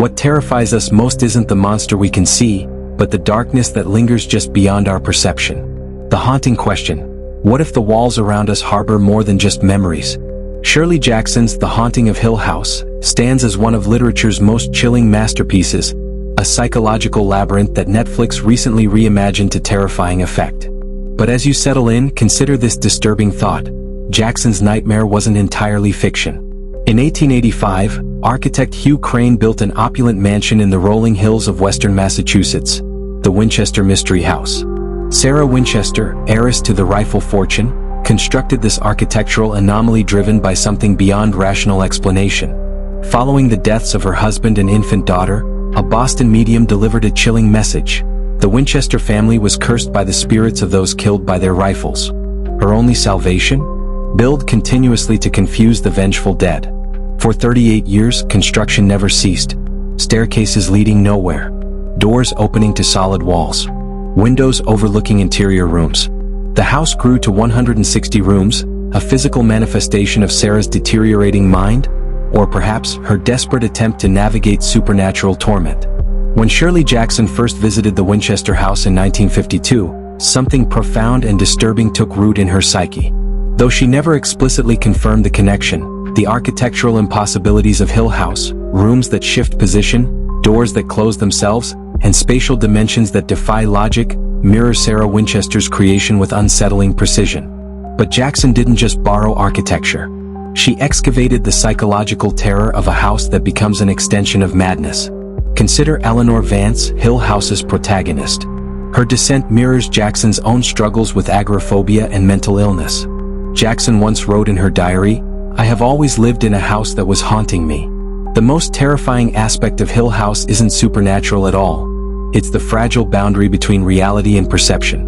What terrifies us most isn't the monster we can see, but the darkness that lingers just beyond our perception. The haunting question: what if the walls around us harbor more than just memories? Shirley Jackson's The Haunting of Hill House stands as one of literature's most chilling masterpieces, a psychological labyrinth that Netflix recently reimagined to terrifying effect. But as you settle in, consider this disturbing thought: Jackson's nightmare wasn't entirely fiction. In 1885, architect Hugh Crane built an opulent mansion in the rolling hills of western Massachusetts, the Winchester Mystery House. Sarah Winchester, heiress to the rifle fortune, constructed this architectural anomaly driven by something beyond rational explanation. Following the deaths of her husband and infant daughter, a Boston medium delivered a chilling message. The Winchester family was cursed by the spirits of those killed by their rifles. Her only salvation? Build continuously to confuse the vengeful dead. For 38 years, construction never ceased. Staircases leading nowhere. Doors opening to solid walls. Windows overlooking interior rooms. The house grew to 160 rooms, a physical manifestation of Sarah's deteriorating mind, or perhaps her desperate attempt to navigate supernatural torment. When Shirley Jackson first visited the Winchester house in 1952, something profound and disturbing took root in her psyche. Though she never explicitly confirmed the connection, the architectural impossibilities of Hill House, rooms that shift position, doors that close themselves, and spatial dimensions that defy logic, mirror Sarah Winchester's creation with unsettling precision. But Jackson didn't just borrow architecture. She excavated the psychological terror of a house that becomes an extension of madness. Consider Eleanor Vance, Hill House's protagonist. Her descent mirrors Jackson's own struggles with agoraphobia and mental illness. Jackson once wrote in her diary, "I have always lived in a house that was haunting me." The most terrifying aspect of Hill House isn't supernatural at all. It's the fragile boundary between reality and perception.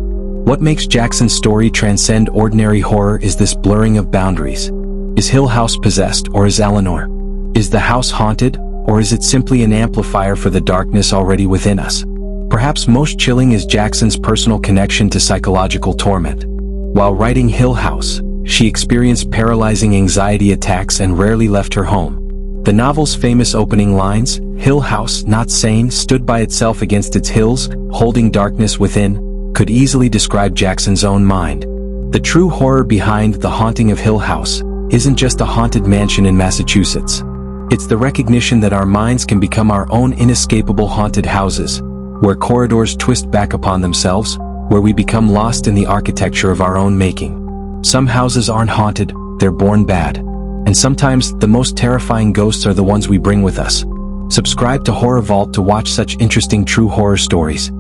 What makes Jackson's story transcend ordinary horror is this blurring of boundaries. Is Hill House possessed, or is Eleanor? Is the house haunted, or is it simply an amplifier for the darkness already within us? Perhaps most chilling is Jackson's personal connection to psychological torment. While writing Hill House, she experienced paralyzing anxiety attacks and rarely left her home. The novel's famous opening lines, "Hill House, not sane, stood by itself against its hills, holding darkness within," could easily describe Jackson's own mind. The true horror behind The Haunting of Hill House isn't just a haunted mansion in Massachusetts. It's the recognition that our minds can become our own inescapable haunted houses, where corridors twist back upon themselves, where we become lost in the architecture of our own making. Some houses aren't haunted, they're born bad. And sometimes, the most terrifying ghosts are the ones we bring with us. Subscribe to Horror Vault to watch such interesting true horror stories.